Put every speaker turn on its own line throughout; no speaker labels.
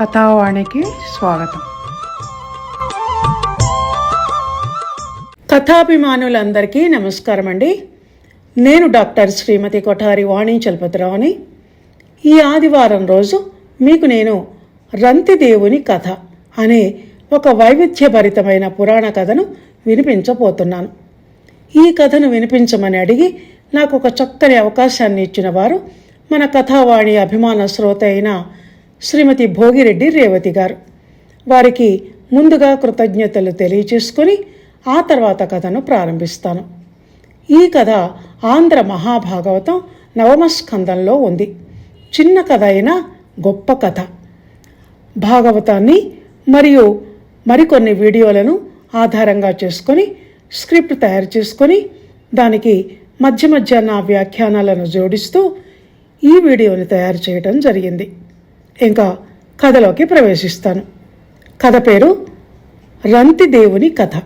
కథావాణికి స్వాగతం. కథాభిమానులందరికీ నమస్కారం అండి. నేను డాక్టర్ శ్రీమతి కొఠారి వాణి చలపతిరావుని. ఈ ఆదివారం రోజు మీకు నేను రంతిదేవుని కథ అనే ఒక వైవిధ్యభరితమైన పురాణ కథను వినిపించబోతున్నాను. ఈ కథను వినిపించమని అడిగి నాకు ఒక చక్కని అవకాశాన్ని ఇచ్చిన వారు మన కథావాణి అభిమాన శ్రోత అయిన శ్రీమతి భోగిరెడ్డి రేవతి గారు. వారికి ముందుగా కృతజ్ఞతలు తెలియచేసుకొని ఆ తర్వాత కథను ప్రారంభిస్తాను. ఈ కథ ఆంధ్ర మహాభాగవతం నవమ స్కందంలో ఉంది. చిన్న కథ అయినా గొప్ప కథ. భాగవతాన్ని మరియు మరికొన్ని వీడియోలను ఆధారంగా చేసుకొని స్క్రిప్ట్ తయారు చేసుకొని దానికి మధ్య మధ్య నా వ్యాఖ్యానాలను జోడిస్తూ ఈ వీడియోని తయారు చేయడం జరిగింది. ఇంకా కథలోకి ప్రవేశిస్తాను. కథ పేరు రంతిదేవుని కథ.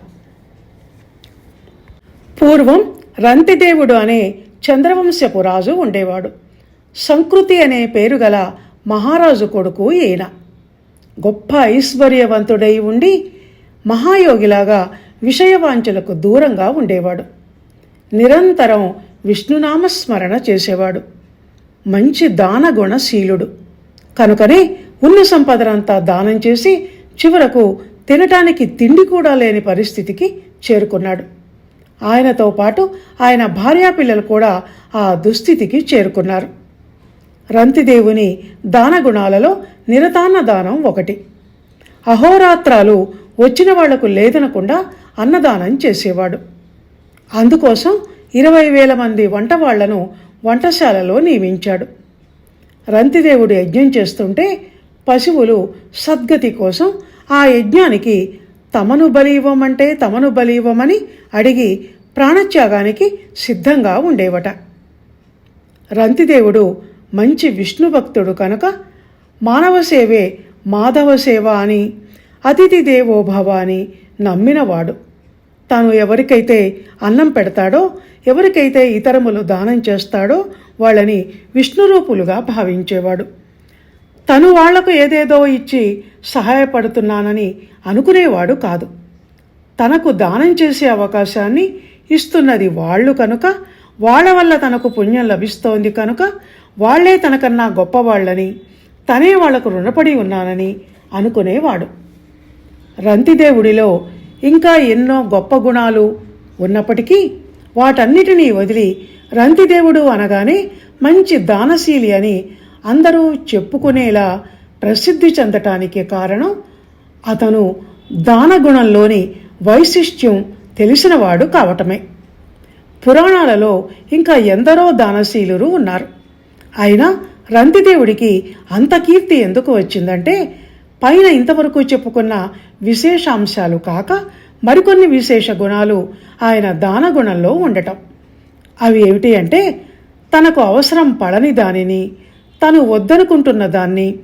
పూర్వం రంతిదేవుడు అనే చంద్రవంశపు రాజు ఉండేవాడు. సంకృతి అనే పేరు గల మహారాజు కొడుకు ఈయన. గొప్ప ఐశ్వర్యవంతుడై ఉండి మహాయోగిలాగా విషయవాంఛలకు దూరంగా ఉండేవాడు. నిరంతరం విష్ణునామస్మరణ చేసేవాడు. మంచి దానగుణశీలుడు కనుకనే ఉన్న సంపదనంతా దానం చేసి చివరకు తినటానికి తిండి కూడా లేని పరిస్థితికి చేరుకున్నాడు. ఆయనతో పాటు ఆయన భార్యాపిల్లలు కూడా ఆ దుస్థితికి చేరుకున్నారు. రంతిదేవుని దానగుణాలలో నిరతాన్న దానం ఒకటి. అహోరాత్రాలు వచ్చిన వాళ్లకు లేదనకుండా అన్నదానం చేసేవాడు. అందుకోసం 20,000 మంది వంటవాళ్లను వంటశాలలో నియమించాడు. రంతిదేవుడు యజ్ఞం చేస్తుంటే పశువులు సద్గతి కోసం ఆ యజ్ఞానికి తమను బలి ఇవ్వమంటే తమను బలి ఇవ్వమని అడిగి ప్రాణత్యాగానికి సిద్ధంగా ఉండేవట. రంతిదేవుడు మంచి విష్ణు భక్తుడు కనుక మానవ సేవే మాధవ సేవ అని, అతిథి దేవోభవ అని నమ్మినవాడు. తాను ఎవరికైతే అన్నం పెడతాడో, ఎవరికైతే ఇతరములు దానం చేస్తాడో వాళ్ళని విష్ణురూపులుగా భావించేవాడు. తను వాళ్లకు ఏదేదో ఇచ్చి సహాయపడుతున్నానని అనుకునేవాడు కాదు. తనకు దానం చేసే అవకాశాన్ని ఇస్తున్నది వాళ్ళు కనుక, వాళ్ల వల్ల తనకు పుణ్యం లభిస్తోంది కనుక వాళ్లే తనకన్నా గొప్పవాళ్లని, తనే వాళ్లకు రుణపడి ఉన్నానని అనుకునేవాడు. రంతిదేవుడిలో ఇంకా ఎన్నో గొప్ప గుణాలు ఉన్నప్పటికీ వాటన్నిటినీ వదిలి రంతిదేవుడు అనగానే మంచి దానశీలి అని అందరూ చెప్పుకునేలా ప్రసిద్ధి చెందటానికి కారణం అతను దానగుణంలోని వైశిష్ట్యం తెలిసినవాడు కావటమే. పురాణాలలో ఇంకా ఎందరో దానశీలురు ఉన్నారు. అయినా రంతిదేవుడికి అంత కీర్తి ఎందుకు వచ్చిందంటే పైన ఇంతవరకు చెప్పుకున్న విశేషాంశాలు కాక మరికొన్ని విశేష గుణాలు ఆయన దానగుణంలో ఉండటం. అవి ఏమిటి అంటే తనకు అవసరం పడని దానిని, తను వద్దనుకుంటున్న దాన్ని,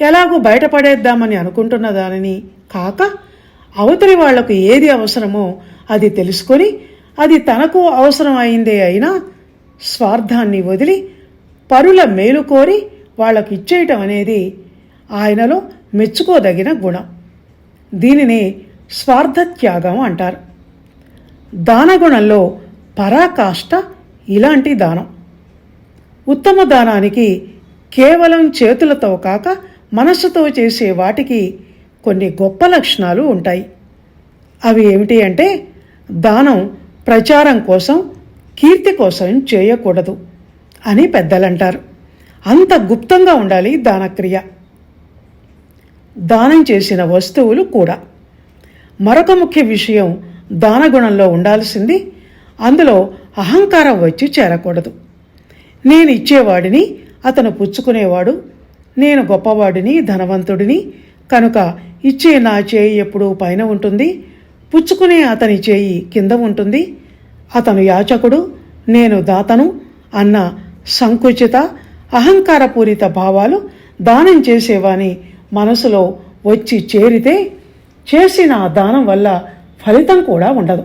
ఎలాగూ బయటపడేద్దామని అనుకుంటున్న దానిని కాక అవతలి వాళ్లకు ఏది అవసరమో అది తెలుసుకొని అది తనకు అవసరం అయిందే అయినా స్వార్థాన్ని వదిలి పరుల మేలు కోరి వాళ్లకు ఇచ్చేయటం అనేది ఆయనలో మెచ్చుకోదగిన గుణం. దీనినే స్వార్థత్యాగం అంటారు. దానగుణంలో పరాకాష్ట ఇలాంటి దానం. ఉత్తమ దానానికి కేవలం చేతులతో కాక మనస్సుతో చేసే వాటికి కొన్ని గొప్ప లక్షణాలు ఉంటాయి. అవి ఏమిటి అంటే దానం ప్రచారం కోసం, కీర్తి కోసం చేయకూడదు అని పెద్దలంటారు. అంత గుప్తంగా ఉండాలి దానక్రియ. దానం చేసిన వస్తువులు కూడా. మరొక ముఖ్య విషయం దానగుణంలో ఉండాల్సింది అందులో అహంకారం వచ్చి చేరకూడదు. నేను ఇచ్చేవాడిని, అతను పుచ్చుకునేవాడు, నేను గొప్పవాడిని, ధనవంతుడిని కనుక ఇచ్చే నా చేయి ఎప్పుడూ పైన ఉంటుంది, పుచ్చుకునే అతని చేయి కింద ఉంటుంది, అతను యాచకుడు, నేను దాతను అన్న సంకుచిత అహంకారపూరిత భావాలు దానం చేసేవాని మనసులో వచ్చి చేరితే చేసిన ఆ దానం వల్ల ఫలితం కూడా ఉండదు.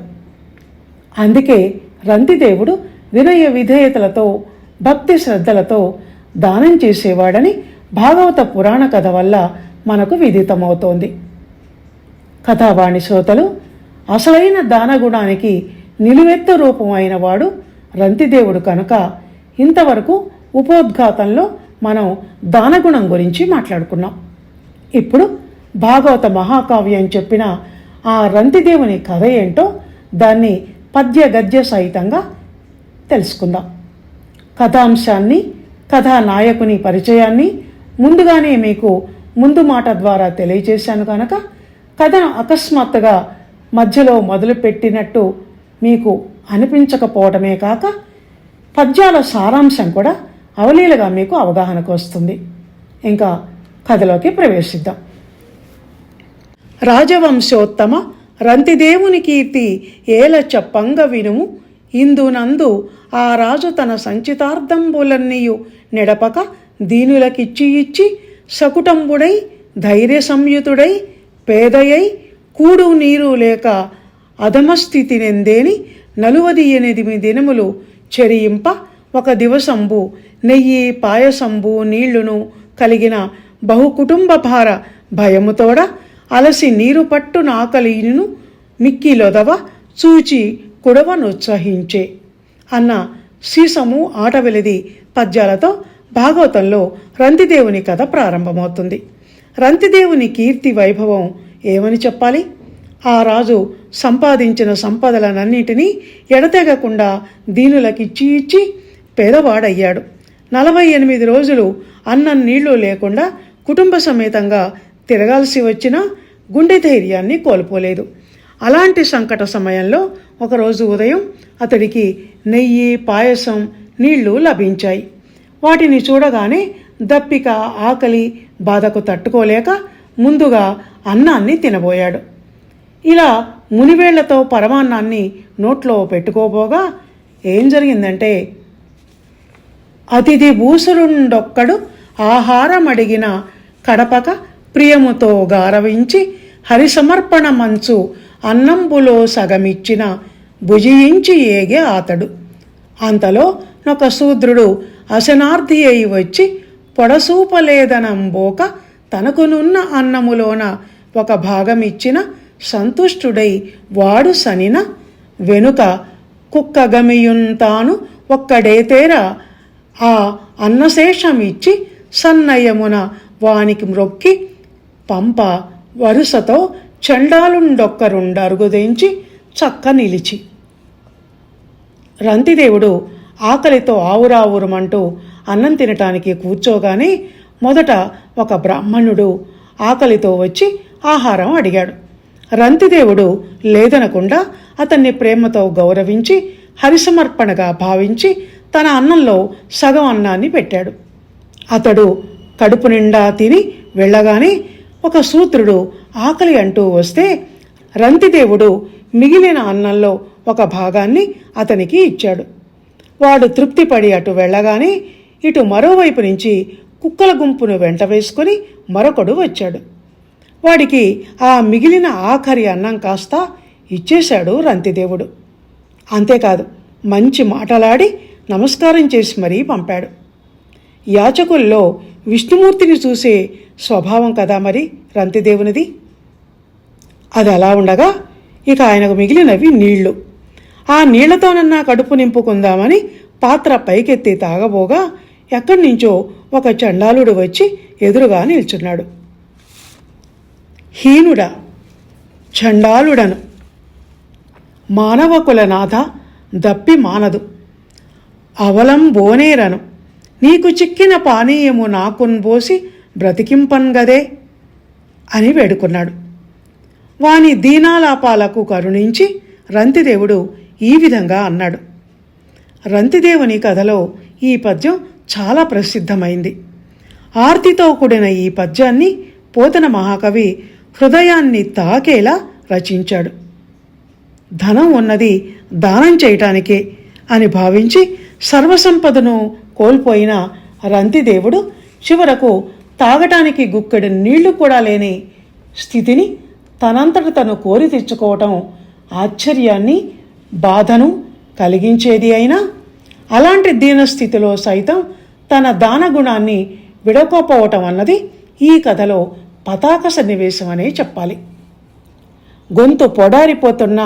అందుకే రంతిదేవుడు వినయ విధేయతలతో భక్తి శ్రద్ధలతో దానం చేసేవాడని భాగవత పురాణ కథ వల్ల మనకు విదితమవుతోంది. కథావాణి శ్రోతలు, అసలైన దానగుణానికి నిలువెత్తు రూపం అయిన వాడు రంతిదేవుడు కనుక ఇంతవరకు ఉపోద్ఘాతంలో మనం దానగుణం గురించి మాట్లాడుకున్నాం. ఇప్పుడు భాగవత మహాకావ్యం చెప్పిన ఆ రంతిదేవుని కథ ఏంటో దాన్ని పద్య గద్య సహితంగా తెలుసుకుందాం. కథాంశాన్ని, కథానాయకుని పరిచయాన్ని ముందుగానే మీకు ముందు మాట ద్వారా తెలియజేశాను కనుక కథను అకస్మాత్తుగా మధ్యలో మొదలుపెట్టినట్టు మీకు అనిపించకపోవడమే కాక పద్యాల సారాంశం కూడా అవలీలగా మీకు అవగాహనకు వస్తుంది. ఇంకా కథలోకి ప్రవేశిద్దాం. రాజవంశోత్తమ రంతిదేవుని కీర్తి ఏల చెప్పంగ వినుము. ఇందునందు ఆ రాజు తన సంచితార్థంబులన్నీయు నెడపక దీనులకిచ్చి ఇచ్చి సకుటంబుడై ధైర్య సంయుతుడై పేదయై కూడు నీరు లేక అధమస్థితి నెందేని 48 దినములు చెరియింప ఒక దివసంబు నెయ్యి పాయసంబు నీళ్లును కలిగిన బహుకుటుంబ భార భయముతోడ అలసి నీరు పట్టు నాకలియును మిక్కిలొదవ చూచి కుడవనుత్సహించే అన్న సీసము ఆటవెలిది పద్యాలతో భాగవతంలో రంతిదేవుని కథ ప్రారంభమవుతుంది. రంతిదేవుని కీర్తి వైభవం ఏమని చెప్పాలి? ఆ రాజు సంపాదించిన సంపదలనన్నిటినీ ఎడతెగకుండా దీనులకిచ్చి ఇచ్చి పేదవాడయ్యాడు. 48 రోజులు అన్నం నీళ్లు లేకుండా కుటుంబ సమేతంగా తిరగాల్సి వచ్చినా గుండె ధైర్యాన్ని కోల్పోలేదు. అలాంటి సంకట సమయంలో ఒకరోజు ఉదయం అతడికి నెయ్యి, పాయసం, నీళ్లు లభించాయి. వాటిని చూడగానే దప్పిక, ఆకలి, బాధకు తట్టుకోలేక ముందుగా అన్నాన్ని తినబోయాడు. ఇలా మునివేళ్లతో పరమాన్నాన్ని నోట్లో పెట్టుకోబోగా ఏం జరిగిందంటే, అతిథి భూసురుండొక్కడు ఆహారమడిగిన కడపక ప్రియముతో గారవించి హరిసమర్పణ మంచు అన్నంబులో సగమిచ్చిన భుజించి ఏగే ఆతడు. అంతలో ఒక శూద్రుడు అశనార్థి అయి వచ్చి పొడసూపలేదనంబోక తనకునున్న అన్నములోన ఒక భాగమిచ్చిన సంతుష్టుడై వాడు సనిన వెనుక కుక్కగమియున్ తాను ఒక్కడేతేరా ఆ అన్నశేషమిచ్చి సన్నయమున వానికి మ్రొక్కి పంప వరుసతో చండాలుండొక్కరుండరుగుదెంచి చక్క నిలిచి. రంతిదేవుడు ఆకలితో ఆవురావురమంటూ అన్నం తినటానికి కూర్చోగానే మొదట ఒక బ్రాహ్మణుడు ఆకలితో వచ్చి ఆహారం అడిగాడు. రంతిదేవుడు లేదనకుండా అతన్ని ప్రేమతో గౌరవించి హరిసమర్పణగా భావించి తన అన్నంలో సగం అన్నాన్ని పెట్టాడు. అతడు కడుపు నిండా తిని వెళ్ళగానే ఒక శూద్రుడు ఆకలి అంటూ వస్తే రంతిదేవుడు మిగిలిన అన్నంలో ఒక భాగాన్ని అతనికి ఇచ్చాడు. వాడు తృప్తిపడి అటు వెళ్ళగానే ఇటు మరోవైపు నుంచి కుక్కల గుంపును వెంట వేసుకుని మరొకడు వచ్చాడు. వాడికి ఆ మిగిలిన ఆఖరి అన్నం కాస్త ఇచ్చేశాడు రంతిదేవుడు. అంతేకాదు, మంచి మాటలాడి నమస్కారం చేసి మరీ పంపాడు. యాచకుల్లో విష్ణుమూర్తిని చూసే స్వభావం కదా మరి రంతిదేవునిది. అది అలా ఉండగా ఇక ఆయనకు మిగిలినవి నీళ్లు. ఆ నీళ్లతోనన్నా కడుపు నింపుకుందామని పాత్ర పైకెత్తి తాగబోగా ఎక్కడి నుంచో ఒక చండాలుడు వచ్చి ఎదురుగా నిల్చున్నాడు. హీనుడా, చండాలుడను, మానవకులనాథ దప్పి మానదు, అవలంబోనేరను, నీకు చిక్కిన పానీయము నాకున్బోసి బ్రతికింపన్గదే అని వేడుకున్నాడు. వాని దీనాలాపాలకు కరుణించి రంతిదేవుడు ఈ విధంగా అన్నాడు. రంతిదేవుని కథలో ఈ పద్యం చాలా ప్రసిద్ధమైంది. ఆర్తితో కూడిన ఈ పద్యాన్ని పోతన మహాకవి హృదయాన్ని తాకేలా రచించాడు. ధనం ఉన్నది దానం చేయటానికే అని భావించి సర్వసంపదను కోల్పోయిన రంతిదేవుడు చివరకు తాగటానికి గుక్కెడు నీళ్లు కూడా లేని స్థితిని తనంతట తను కోరి తెచ్చుకోవటం ఆశ్చర్యాన్ని, బాధను కలిగించేది అయినా అలాంటి దీనస్థితిలో సైతం తన దానగుణాన్ని విడకపోవటం అన్నది ఈ కథలో పతాక సన్నివేశం అనే చెప్పాలి. గొంతు పొడారిపోతున్న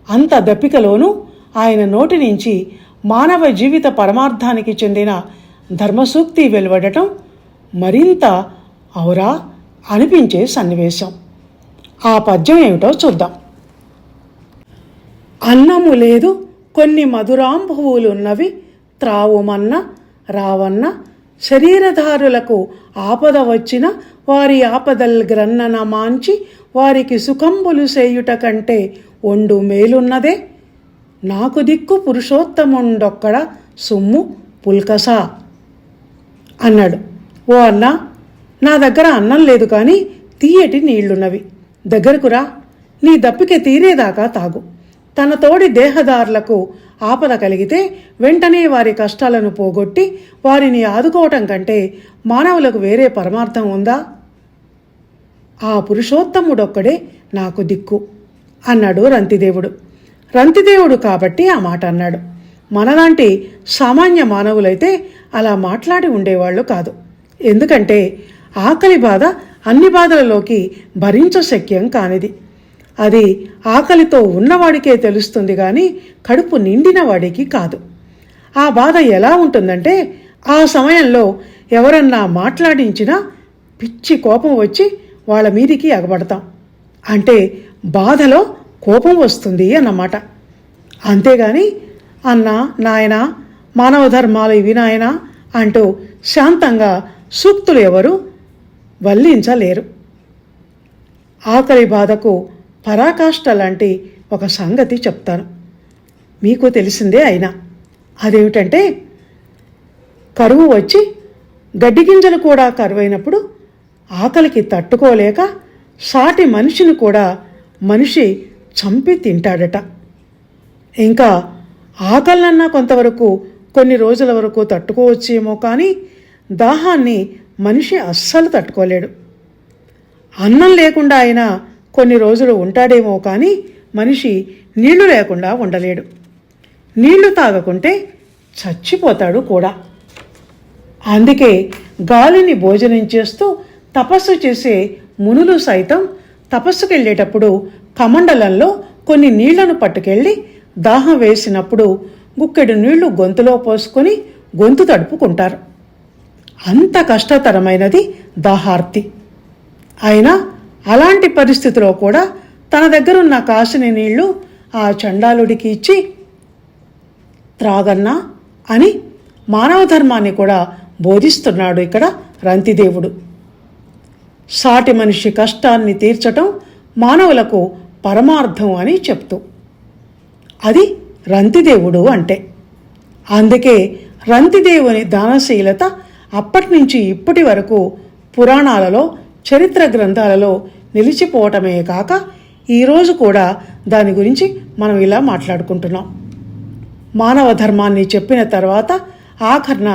అంత దప్పికలోనూ ఆయన నోటి నుంచి మానవ జీవిత పరమార్థానికి చెందిన ధర్మసూక్తి వెలువడటం మరింత ఔరా అనిపించే సన్నివేశం. ఆ పద్యం ఏమిటో చూద్దాం. అన్నము లేదు కొన్ని మధురాంభువులున్నవి త్రావుమన్న రావన్న శరీరధారులకు ఆపద వచ్చిన వారి ఆపదల్ గ్రన్నన మాంచి వారికి సుఖంబులు సేయుట కంటే ఒండు మేలున్నదే నాకు దిక్కు పురుషోత్తముండొక్కడ సుమ్ము పుల్కసా అన్నాడు. ఓ అన్నా, నా దగ్గర అన్నం లేదు కానీ తీయటి నీళ్లున్నవి, దగ్గరకు రా, నీ దప్పిక తీరేదాకా తాగు. తన తోడి దేహదారులకు ఆపద కలిగితే వెంటనే వారి కష్టాలను పోగొట్టి వారిని ఆదుకోవటం కంటే మానవులకు వేరే పరమార్థం ఉందా? ఆ పురుషోత్తముడొక్కడే నాకు దిక్కు అన్నాడు రంతిదేవుడు. రంతిదేవుడు కాబట్టి ఆ మాట అన్నాడు. మనలాంటి సామాన్య మానవులైతే అలా మాట్లాడి ఉండేవాళ్ళు కాదు. ఎందుకంటే ఆకలి బాధ అన్ని బాధలలోకి భరించశక్యం కానిది. అది ఆకలితో ఉన్నవాడికే తెలుస్తుంది కానీ కడుపు నిండిన వాడికి కాదు. ఆ బాధ ఎలా ఉంటుందంటే ఆ సమయంలో ఎవరన్నా మాట్లాడించినా పిచ్చి కోపం వచ్చి వాళ్ళ మీదికి ఎగబడతాం. అంటే బాధలో కోపం వస్తుంది అన్నమాట. అంతేగాని అన్నా, నాయనా, మానవ ధర్మాలు ఇవి నాయనా అంటూ శాంతంగా సూక్తులు ఎవరు వల్లించలేరు. ఆకలి బాధకు పరాకాష్ట లాంటి ఒక సంగతి చెప్తాను, మీకు తెలిసిందే అయినా. అదేమిటంటే, కరువు వచ్చి గడ్డి గింజలు కూడా కరువైనప్పుడు ఆకలికి తట్టుకోలేక సాటి మనిషిని కూడా మనిషి చంపి తింటాడట. ఇంకా ఆకలన్నా కొంతవరకు కొన్ని రోజుల వరకు తట్టుకోవచ్చేమో కానీ దాహాన్ని మనిషి అస్సలు తట్టుకోలేడు. అన్నం లేకుండా అయినా కొన్ని రోజులు ఉంటాడేమో కానీ మనిషి నీళ్లు లేకుండా ఉండలేడు. నీళ్లు తాగకుంటే చచ్చిపోతాడు కూడా. అందుకే గాలిని భోజనం చేస్తూ తపస్సు చేసే మునులు సైతం తపస్సుకెళ్ళేటప్పుడు కమండలంలో కొన్ని నీళ్లను పట్టుకెళ్ళి దాహం వేసినప్పుడు గుక్కెడు నీళ్లు గొంతులో పోసుకొని గొంతు తడుపుకుంటారు. అంత కష్టతరమైనది దాహార్తి. అయినా అలాంటి పరిస్థితిలో కూడా తన దగ్గరున్న కాసిని నీళ్లు ఆ చండాలుడికి ఇచ్చి త్రాగన్నా అని మానవ ధర్మాన్ని కూడా బోధిస్తున్నాడు ఇక్కడ రంతిదేవుడు. సాటి మనిషి కష్టాన్ని తీర్చటం మానవులకు పరమార్థం అని చెప్తూ, అది రంతిదేవుడు అంటే. అందుకే రంతిదేవుని దానశీలత అప్పటి నుంచి ఇప్పటి వరకు పురాణాలలో, చరిత్ర గ్రంథాలలో నిలిచిపోవటమే కాక ఈరోజు కూడా దాని గురించి మనం ఇలా మాట్లాడుకుంటున్నాం. మానవ ధర్మాన్ని చెప్పిన తర్వాత ఆఖర్న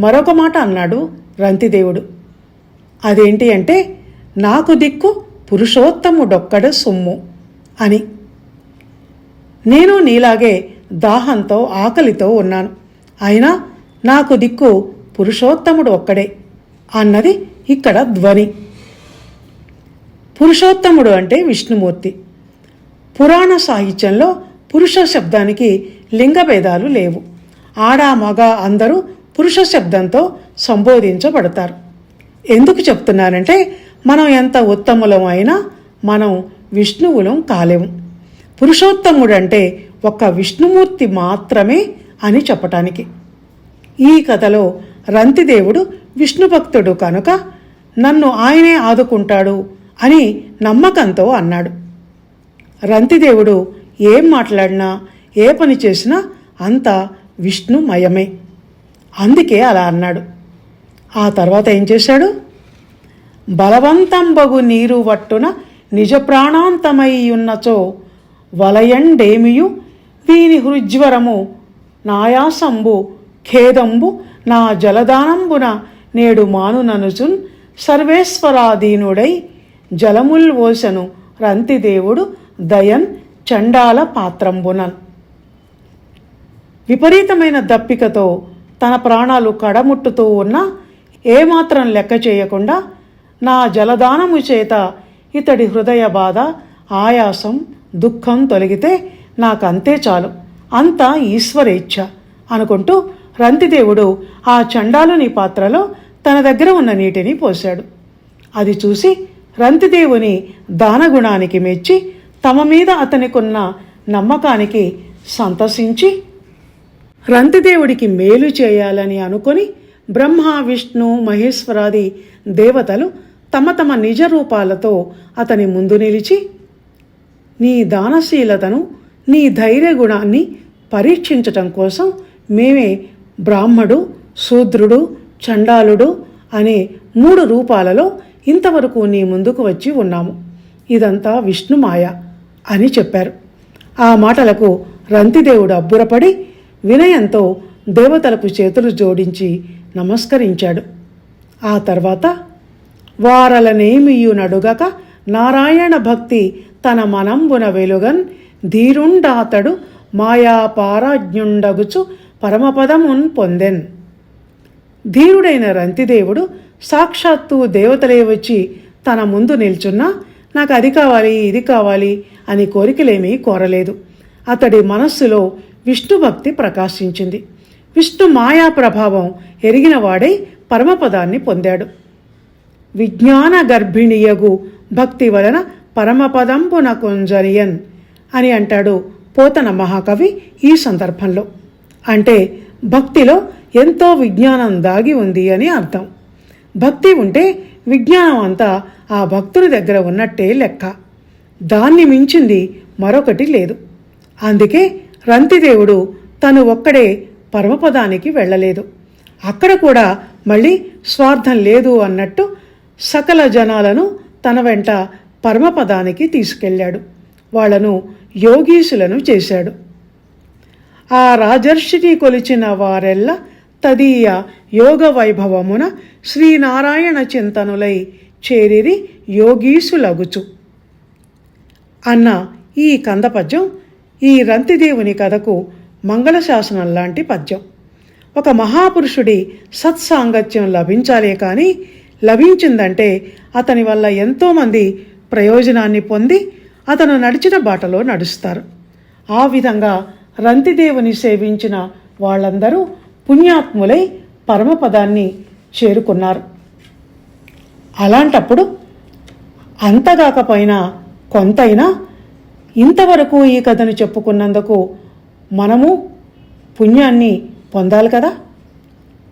మరొక మాట అన్నాడు రంతిదేవుడు. అదేంటి అంటే, నాకు దిక్కు పురుషోత్తముడొక్కడ సొమ్ము అని. నేను నీలాగే దాహంతో ఆకలితో ఉన్నాను, అయినా నాకు దిక్కు పురుషోత్తముడు ఒక్కడే అన్నది ఇక్కడ ధ్వని. పురుషోత్తముడు అంటే విష్ణుమూర్తి. పురాణ సాహిత్యంలో పురుష శబ్దానికి లింగభేదాలు లేవు. ఆడ మగ అందరూ పురుష శబ్దంతో సంబోధించబడతారు. ఎందుకు చెప్తున్నానంటే, మనం ఎంత ఉత్తములం అయినా మనం విష్ణువులం కాలేము. పురుషోత్తముడంటే ఒక్క విష్ణుమూర్తి మాత్రమే అని చెప్పటానికి. ఈ కథలో రంతిదేవుడు విష్ణు భక్తుడు కనుక నన్ను ఆయనే ఆదుకుంటాడు అని నమ్మకంతో అన్నాడు. రంతిదేవుడు ఏం మాట్లాడినా ఏ పని చేసినా అంతా విష్ణుమయమే. అందుకే అలా అన్నాడు. ఆ తర్వాత ఏం చేశాడు? బలవంతంబగు నీరు వట్టున నిజ ప్రాణాంతమయ్యున్నచో వలయండేమియు వీని హృజ్వరము నాయాసంబు ఖేదంబు నా జలదానంబున నేడు మానుననుచున్ సర్వేశ్వరాధీనుడై జలముల్ ఓసను రంతిదేవుడు దయన్ చండాల పాత్రంబునన్. విపరీతమైన దప్పికతో తన ప్రాణాలు కడముట్టుతూ ఉన్నా ఏమాత్రం లెక్క చేయకుండా నా జలదానము చేత ఇతడి హృదయ బాధ, ఆయాసం, దుఃఖం తొలగితే నాకంతే చాలు, అంతా ఈశ్వరేచ్ఛ అనుకుంటూ రంతిదేవుడు ఆ చండాలుని పాత్రలో తన దగ్గర ఉన్న నీటిని పోశాడు. అది చూసి రంతిదేవుని దానగుణానికి మెచ్చి తమ మీద అతనికున్న నమ్మకానికి సంతసించి రంతిదేవుడికి మేలు చేయాలని అనుకొని బ్రహ్మ, విష్ణు, మహేశ్వరాది దేవతలు తమ తమ నిజ రూపాలతో అతని ముందు నిలిచి, నీ దానశీలతను, నీ ధైర్య గుణాన్ని పరీక్షించటం కోసం మేమే బ్రాహ్మడు, శూద్రుడు, చండాలుడు అనే 3 రూపాలలో ఇంతవరకు నీ ముందుకు వచ్చి ఉన్నాము. ఇదంతా విష్ణుమాయ అని చెప్పారు. ఆ మాటలకు రంతిదేవుడు అబ్బురపడి వినయంతో దేవతలకు చేతులు జోడించి నమస్కరించాడు. ఆ తర్వాత వారలనేమియునడుగక నారాయణ భక్తి తన మనంబున వెలుగన్ ధీరుండాతడు మాయాపారాజ్ఞుండగుచు పరమపదమున్ పొందెన్. ధీరుడైన రంతిదేవుడు సాక్షాత్తు దేవతలే వచ్చి తన ముందు నిల్చున్నా నాకు అది కావాలి, ఇది కావాలి అని కోరికలేమీ కోరలేదు. అతడి మనస్సులో విష్ణుభక్తి ప్రకాశించింది. విష్ణు మాయా ప్రభావం ఎరిగినవాడై పరమపదాన్ని పొందాడు. విజ్ఞాన గర్భిణియగు భక్తి వలన పరమపదంబున కొంజరియన్ అని అంటాడు పోతన మహాకవి ఈ సందర్భంలో. అంటే భక్తిలో ఎంతో విజ్ఞానం దాగి ఉంది అని అర్థం. భక్తి ఉంటే విజ్ఞానం అంతా ఆ భక్తుడి దగ్గర ఉన్నట్టే లెక్క. దాన్ని మించింది మరొకటి లేదు. అందుకే రంతిదేవుడు తను ఒక్కడే పరమపదానికి వెళ్ళలేదు. అక్కడ కూడా మళ్ళీ స్వార్థం లేదు అన్నట్టు సకల జనాలను తన వెంట పరమపదానికి తీసుకెళ్ళాడు. వాళ్లను యోగీసులను చేశాడు. ఆ రాజర్షిని కొలిచిన వారెల్ల తదీయ యోగ వైభవమున శ్రీనారాయణ చింతనులై చేరిరి యోగీసులగుచు అన్న ఈ కందపద్యం ఈ రంతిదేవుని కథకు మంగళశాసనం లాంటి పద్యం. ఒక మహాపురుషుడి సత్సాంగత్యం లభించాలే కానీ లభించిందంటే అతని వల్ల ఎంతోమంది ప్రయోజనాన్ని పొంది అతను నడిచిన బాటలో నడుస్తారు. ఆ విధంగా రంతిదేవుని సేవించిన వాళ్ళందరూ పుణ్యాత్ములై పరమపదాన్ని చేరుకున్నారు. అలాంటప్పుడు అంతగాకపోయినా కొంతైనా ఇంతవరకు ఈ కథను చెప్పుకున్నందుకు మనము పుణ్యాన్ని పొందాలి కదా.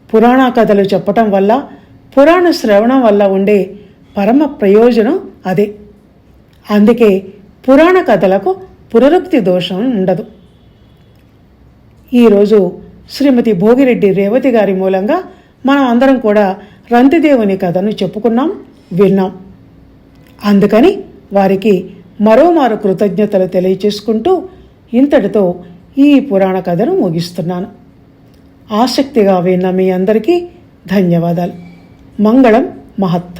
పురాణ కథలు చెప్పటం వల్ల, పురాణ శ్రవణం వల్ల ఉండే పరమ ప్రయోజనం అదే. అందుకే పురాణ కథలకు పునరుక్తి దోషం ఉండదు. ఈరోజు శ్రీమతి భోగిరెడ్డి రేవతి గారి మూలంగా మనం అందరం కూడా రంతిదేవుని కథను చెప్పుకున్నాం, విన్నాం. అందుకని వారికి మరోమారు కృతజ్ఞతలు తెలియచేసుకుంటూ ఇంతటితో ఈ పురాణ కథను ముగిస్తున్నాను. ఆసక్తిగా విన్న మీ అందరికీ ధన్యవాదాలు. మంగళం మహత్.